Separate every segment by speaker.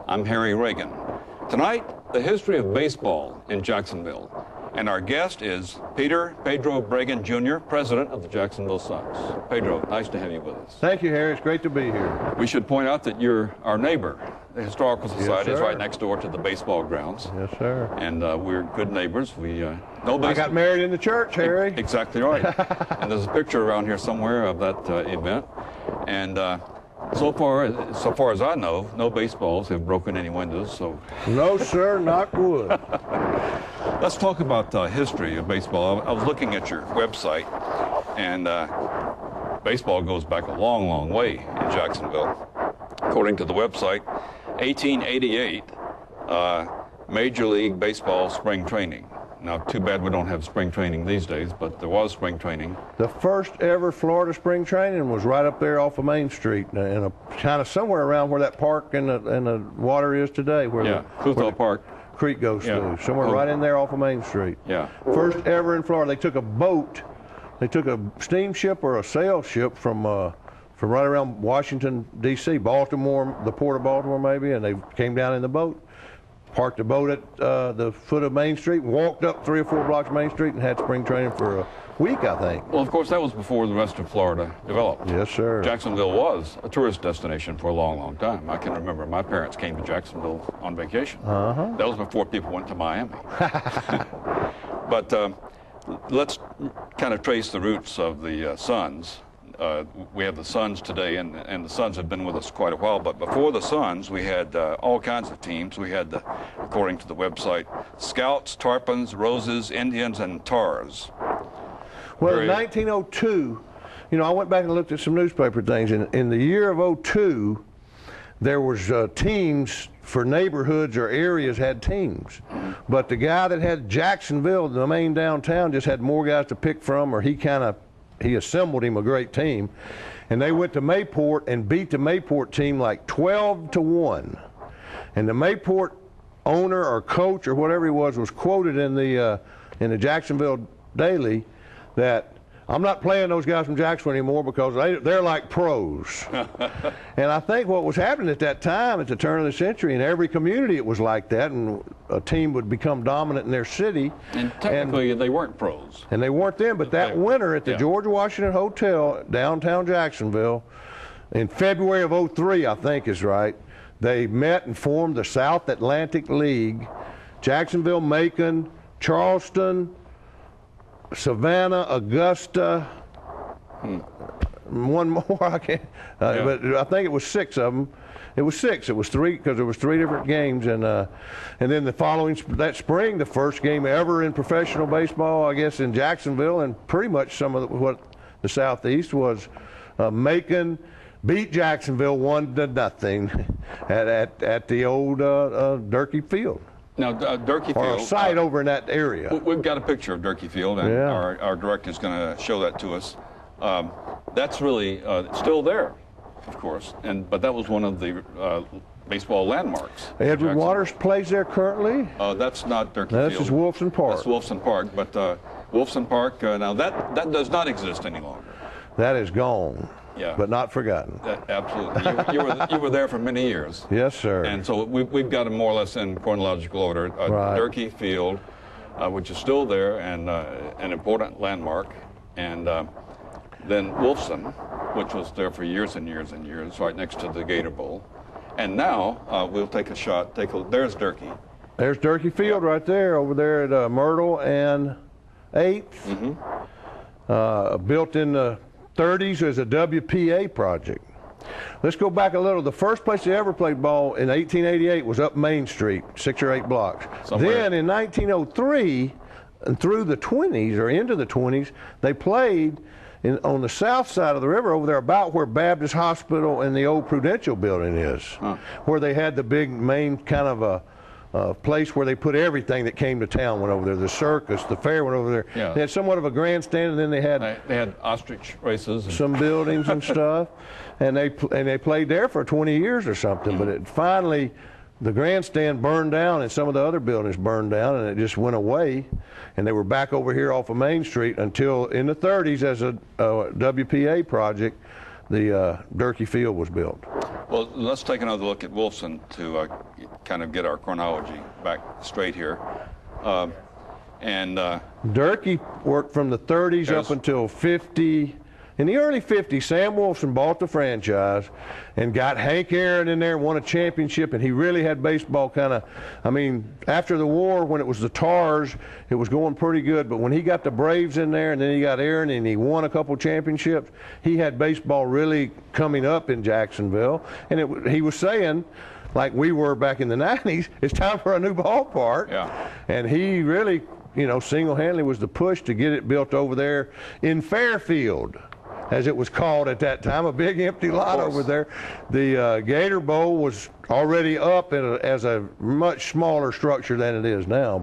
Speaker 1: I'm Harry Reagan. Tonight, the history of baseball in Jacksonville. And our guest is Pedro Bregan Jr., president of the Jacksonville Suns. Pedro, nice to have you with us.
Speaker 2: Thank you, Harry. It's great to be here.
Speaker 1: We should point out that you're our neighbor. The Historical Society is right next door to the baseball grounds.
Speaker 2: Yes, sir.
Speaker 1: And we're good neighbors. I
Speaker 2: got married in the church, Harry.
Speaker 1: Exactly right. And there's a picture around here somewhere of that event. And so far as I know, no baseballs have broken any windows. So
Speaker 2: no, sir, knock wood.
Speaker 1: Let's talk about history of baseball. I was looking at your website, and baseball goes back a long, long way in Jacksonville. According to the website, 1888, Major League Baseball spring training. Now, too bad we don't have spring training these days, but there was spring training.
Speaker 2: The first ever Florida spring training was right up there off of Main Street, in a kind of somewhere around where that park and the water is today. Where
Speaker 1: Cluthville Park.
Speaker 2: Creek goes through, somewhere right in there off of Main Street.
Speaker 1: Yeah.
Speaker 2: First ever in Florida. They took a boat, they took a steamship or a sail ship from right around Washington, D.C., Baltimore, the port of Baltimore maybe, and they came down in the boat, parked the boat at the foot of Main Street, walked up 3 or 4 blocks of Main Street, and had spring training for a week, I think.
Speaker 1: Well, of course, that was before the rest of Florida developed.
Speaker 2: Yes, sir.
Speaker 1: Jacksonville was a tourist destination for a long, long time. I can remember my parents came to Jacksonville on vacation. That was before people went to Miami. But let's kind of trace the roots of the Suns. We have the Suns today, and the Suns have been with us quite a while. But before the Suns, we had all kinds of teams. We had, according to the website, Scouts, Tarpons, Roses, Indians, and Tars.
Speaker 2: Well, in 1902, I went back and looked at some newspaper things. In the year of 02, there was teams for neighborhoods or areas had teams. But the guy that had Jacksonville, the main downtown, just had more guys to pick from, or he assembled him a great team. And they went to Mayport and beat the Mayport team like 12-1. And the Mayport owner or coach or whatever he was quoted in the Jacksonville Daily that I'm not playing those guys from Jacksonville anymore because they're like pros. And I think what was happening at that time, at the turn of the century, in every community it was like that, and a team would become dominant in their city.
Speaker 1: And technically they weren't pros.
Speaker 2: And they weren't then, but that winter at the George Washington Hotel, downtown Jacksonville, in February of 03, I think is right, they met and formed the South Atlantic League. Jacksonville, Macon, Charleston, Savannah, Augusta, one more I can't, but I think it was 6 of them. It was 6. It was 3 because there was 3 different games, and then the following that spring, the first game ever in professional baseball, I guess, in Jacksonville, and pretty much some of what the Southeast was. Macon beat Jacksonville 1-0 at the old Durkee Field.
Speaker 1: Now, Durkee Field.
Speaker 2: Or a site over in that area.
Speaker 1: We've got a picture of Durkee Field, and our director is going to show that to us. That's really still there, of course, but that was one of the baseball landmarks.
Speaker 2: Edward Waters plays there currently?
Speaker 1: That's not Durkee Field.
Speaker 2: This is Wolfson Park.
Speaker 1: That's Wolfson Park, but Wolfson Park, now that does not exist any longer.
Speaker 2: That is gone.
Speaker 1: Yeah.
Speaker 2: But not forgotten.
Speaker 1: Absolutely. You were there for many years.
Speaker 2: Yes, sir.
Speaker 1: And so we've got them more or less in chronological order. Durkee Field, which is still there and an important landmark, and then Wolfson, which was there for years and years and years, right next to the Gator Bowl. And now we'll take a shot. There's Durkee.
Speaker 2: There's Durkee Field right there, over there at Myrtle and 8th. Built in the 30s as a WPA project. Let's go back a little. The first place they ever played ball in 1888 was up Main Street, 6 or 8 blocks. Then in 1903 and through the 20s or into the 20s, they played on the south side of the river over there about where Baptist Hospital and the old Prudential building is, where they had the big main kind of a place where they put everything that came to town went over there. The circus, the fair went over there.
Speaker 1: Yeah.
Speaker 2: They had somewhat of a grandstand, and then they had
Speaker 1: ostrich races, and
Speaker 2: some buildings and stuff, and they played there for 20 years or something. But it finally, the grandstand burned down, and some of the other buildings burned down, and it just went away. And they were back over here off of Main Street until in the 30s, as a WPA project, the Durkee Field was built.
Speaker 1: Well, let's take another look at Wolfson to kind of get our chronology back straight here.
Speaker 2: Durkee worked from the 30s up until 50. In the early 50s, Sam Wolfson bought the franchise and got Hank Aaron in there and won a championship, and he really had baseball kind of, I mean, after the war, when it was the Tars, it was going pretty good, but when he got the Braves in there and then he got Aaron and he won a couple championships, he had baseball really coming up in Jacksonville, and he was saying, like we were back in the 90s, it's time for a new ballpark.
Speaker 1: Yeah. And
Speaker 2: he really, you know, single-handedly was the push to get it built over there in Fairfield, as it was called at that time, a big empty lot over there. The Gator Bowl was already up as a much smaller structure than it is now.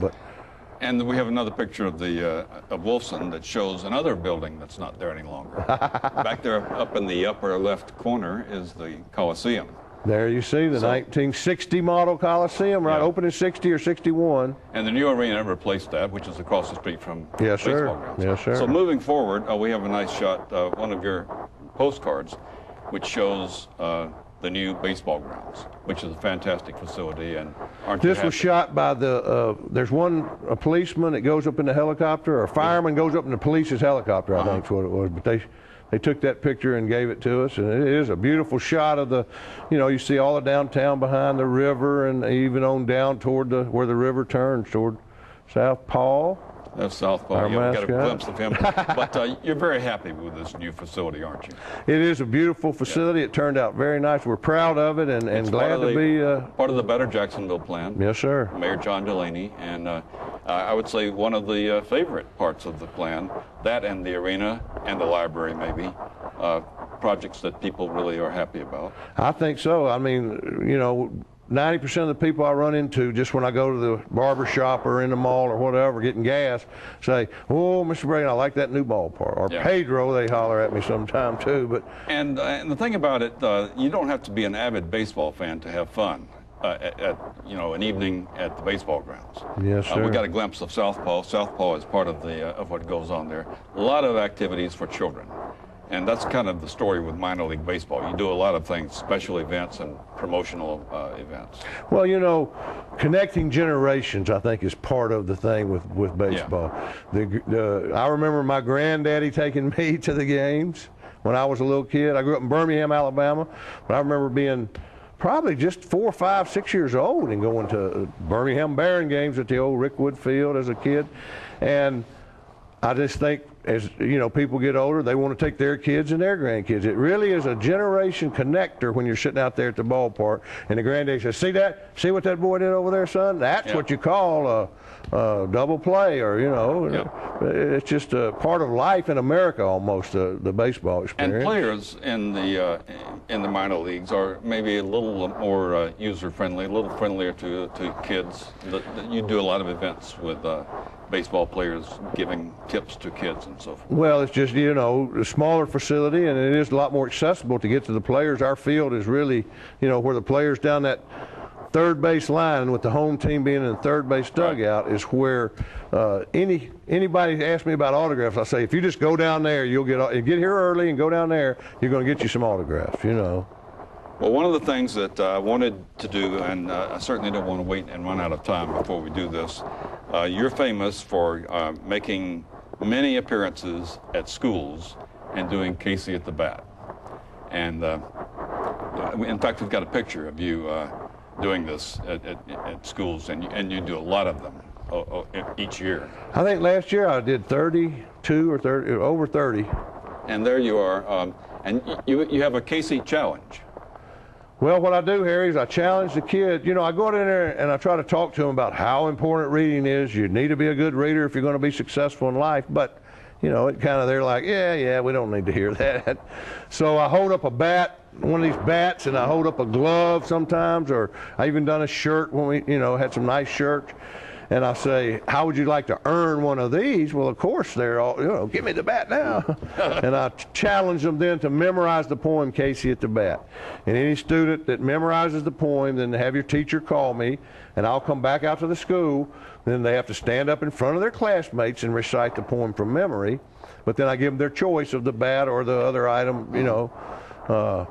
Speaker 1: And we have another picture of of Wolfson that shows another building that's not there any longer. Back there, up in the upper left corner, is the Coliseum.
Speaker 2: There you see the 1960 model Coliseum, right? Opened in 60 or 61.
Speaker 1: And the new arena replaced that, which is across the street from
Speaker 2: yes,
Speaker 1: baseball grounds.
Speaker 2: Yes, sir.
Speaker 1: So moving forward, we have a nice shot, one of your postcards, which shows the new baseball grounds, which is a fantastic facility. And aren't you
Speaker 2: This was shot by there's a policeman that goes up in the helicopter, or a fireman goes up in the police's helicopter, I think is what it was. But they took that picture and gave it to us, and it is a beautiful shot of you see all the downtown behind the river, and even on down toward where the river turns toward South Paul.
Speaker 1: That's South Paul. You got a glimpse of him. But you're very happy with this new facility, aren't you?
Speaker 2: It is a beautiful facility. It turned out very nice. We're proud of it, and glad to be
Speaker 1: part of the Better Jacksonville plan.
Speaker 2: Yes, sir.
Speaker 1: Mayor John Delaney, and I would say one of the favorite parts of the plan, that and the arena and the library maybe, projects that people really are happy about.
Speaker 2: I think so. I mean, you know, 90% of the people I run into, just when I go to the barber shop or in the mall or whatever, getting gas, say, "Oh, Mr. Bragan, I like that new ballpark." Or Pedro, they holler at me sometime too. But
Speaker 1: and the thing about it, you don't have to be an avid baseball fan to have fun at an evening at the baseball grounds.
Speaker 2: Yes, sir.
Speaker 1: We got a glimpse of South Paul. South Paul is part of of what goes on there. A lot of activities for children. And that's kind of the story with minor league baseball. You do a lot of things, special events and promotional events.
Speaker 2: Well, you know, connecting generations, I think, is part of the thing with baseball. Yeah. I remember my granddaddy taking me to the games when I was a little kid. I grew up in Birmingham, Alabama, but I remember being probably just 4, 5, 6 years old and going to Birmingham Baron games at the old Rickwood Field as a kid. And I just think, as you know, people get older, they want to take their kids and their grandkids. It really is a generation connector when you're sitting out there at the ballpark and the granddaddy says, "See that? See what that boy did over there, son? That's what you call a double play," or you know, it's just a part of life in America almost. The baseball experience.
Speaker 1: And players in the minor leagues are maybe a little more user friendly, a little friendlier to kids. You do a lot of events with baseball players giving tips to kids and so forth.
Speaker 2: Well, it's just, you know, a smaller facility, and it is a lot more accessible to get to the players. Our field is really, you know, where the players down that third base line, with the home team being in the third base dugout, is where anybody asks me about autographs, I say, if you just go down there, you'll get here early and go down there, you're going to get you some autographs, you know.
Speaker 1: Well, one of the things that I wanted to do, and I certainly don't want to wait and run out of time before we do this, you're famous for making many appearances at schools and doing Casey at the Bat. And in fact, we've got a picture of you doing this at schools, and you do a lot of them each year.
Speaker 2: I think last year I did 32 or 30, over 30.
Speaker 1: And there you are, and you have a Casey challenge.
Speaker 2: Well, what I do, Harry, is I challenge the kid. You know, I go in there and I try to talk to them about how important reading is. You need to be a good reader if you're going to be successful in life. But, you know, it kind of, they're like, yeah, we don't need to hear that. So I hold up a bat, one of these bats, and I hold up a glove sometimes, or I even done a shirt when we, you know, had some nice shirts. And I say, how would you like to earn one of these? Well, of course, they're all, you know, give me the bat now. And I challenge them then to memorize the poem, Casey at the Bat. And any student that memorizes the poem, then have your teacher call me, and I'll come back out to the school. Then they have to stand up in front of their classmates and recite the poem from memory. But then I give them their choice of the bat or the other item, you know.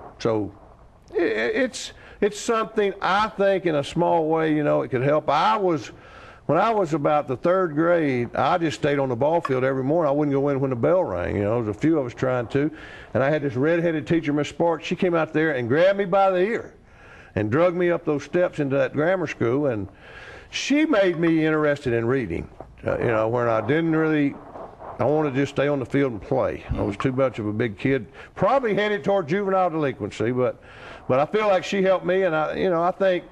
Speaker 2: It's something I think in a small way, you know, it could help. When I was about the 3rd grade, I just stayed on the ball field every morning. I wouldn't go in when the bell rang. You know, there was a few of us trying to. And I had this red-headed teacher, Miss Sparks. She came out there and grabbed me by the ear and drug me up those steps into that grammar school. And she made me interested in reading, you know, when I didn't really, I wanted to just stay on the field and play. I was too much of a big kid, probably headed toward juvenile delinquency, but I feel like she helped me, and I think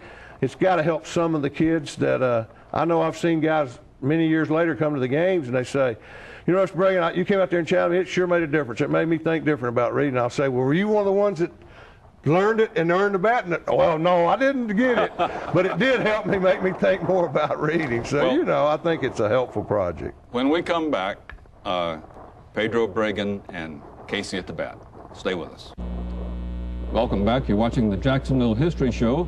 Speaker 2: it's got to help some of the kids that I know. I've seen guys many years later come to the games and they say, you know, Mr. Bregan, you came out there and challenged me. It sure made a difference. It made me think different about reading. I'll say, well, were you one of the ones that learned it and earned the bat? And well, no, I didn't get it, but it did help me, make me think more about reading. So, well, you know, I think it's a helpful project.
Speaker 1: When we come back, Pedro Bregan and Casey at the bat. Stay with us. Welcome back. You're watching the Jacksonville History Show.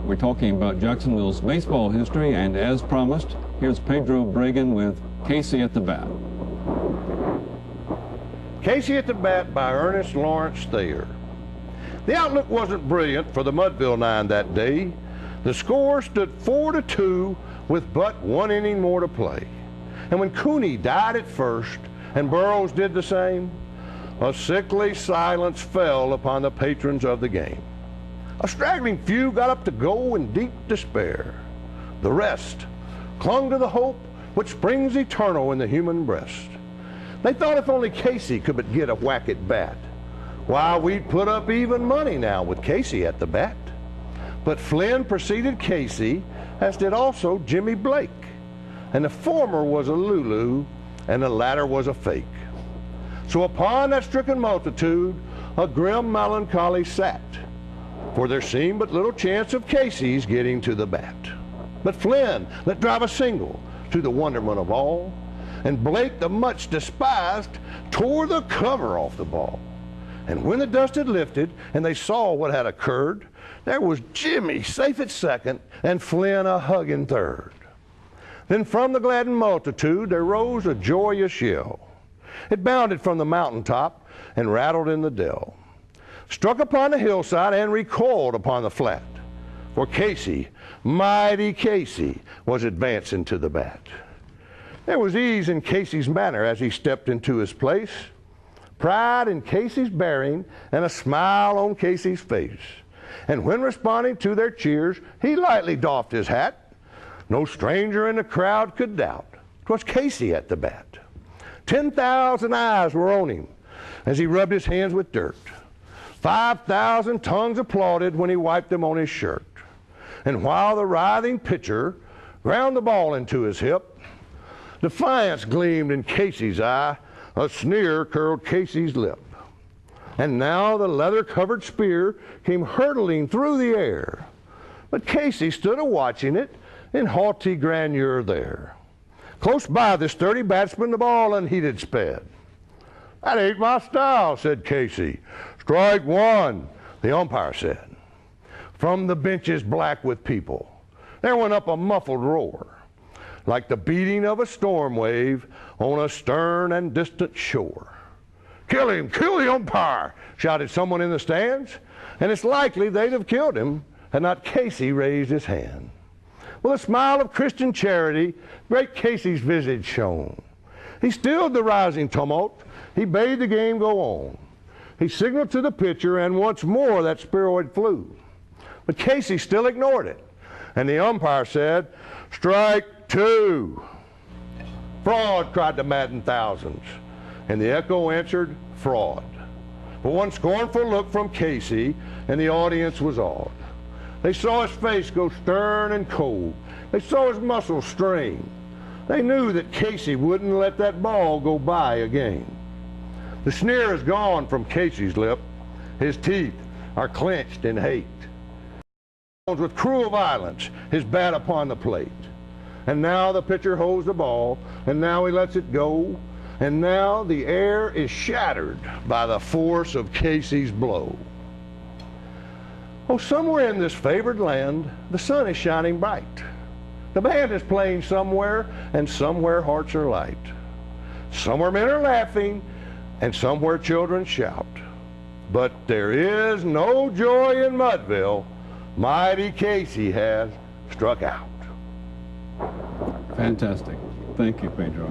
Speaker 1: We're talking about Jacksonville's baseball history, and as promised, here's Pedro Bregan with Casey at the bat.
Speaker 2: Casey at the bat by Ernest Lawrence Thayer. The outlook wasn't brilliant for the Mudville Nine that day. The score stood 4-2 with but 1 inning more to play. And when Cooney died at first and Burroughs did the same, a sickly silence fell upon the patrons of the game. A straggling few got up to go in deep despair. The rest clung to the hope which springs eternal in the human breast. They thought if only Casey could but get a whack at bat, why, we'd put up even money now with Casey at the bat. But Flynn preceded Casey, as did also Jimmy Blake. And the former was a Lulu, and the latter was a fake. So upon that stricken multitude, a grim melancholy sat, for there seemed but little chance of Casey's getting to the bat. But Flynn let drive a single, to the wonderment of all, and Blake, the much despised, tore the cover off the ball. And when the dust had lifted and they saw what had occurred, there was Jimmy safe at second and Flynn a hugging third. Then from the gladdened multitude there rose a joyous yell. It bounded from the mountaintop and rattled in the dell, struck upon the hillside and recoiled upon the flat. For Casey, mighty Casey, was advancing to the bat. There was ease in Casey's manner as he stepped into his place, pride in Casey's bearing, and a smile on Casey's face. And when responding to their cheers, he lightly doffed his hat. No stranger in the crowd could doubt 'twas Casey at the bat. 10,000 eyes were on him as he rubbed his hands with dirt. 5,000 tongues applauded when he wiped them on his shirt. And while the writhing pitcher ground the ball into his hip, defiance gleamed in Casey's eye, a sneer curled Casey's lip. And now the leather-covered spear came hurtling through the air. But Casey stood a-watching it in haughty grandeur there. Close by the sturdy batsman the ball unheeded sped. "That ain't my style," said Casey. "Strike one," the umpire said. From the benches black with people, there went up a muffled roar, like the beating of a storm wave on a stern and distant shore. "Kill him! Kill the umpire!" shouted someone in the stands, and it's likely they'd have killed him had not Casey raised his hand. With a smile of Christian charity, great Casey's visage shone. He stilled the rising tumult. He bade the game go on. He signaled to the pitcher, and once more that spheroid flew. But Casey still ignored it, and the umpire said, "Strike two." "Fraud," cried the maddened thousands, and the echo answered, "Fraud." But one scornful look from Casey, and the audience was awed. They saw his face go stern and cold. They saw his muscles strain. They knew that Casey wouldn't let that ball go by again. The sneer is gone from Casey's lip. His teeth are clenched in hate. With cruel violence, his bat upon the plate. And now the pitcher holds the ball, and now he lets it go, and now the air is shattered by the force of Casey's blow. Oh, somewhere in this favored land, the sun is shining bright. The band is playing somewhere, and somewhere hearts are light. Somewhere men are laughing, and somewhere children shout. but there is no joy in Mudville. Mighty Casey has struck out.
Speaker 3: Fantastic. Thank you, Pedro.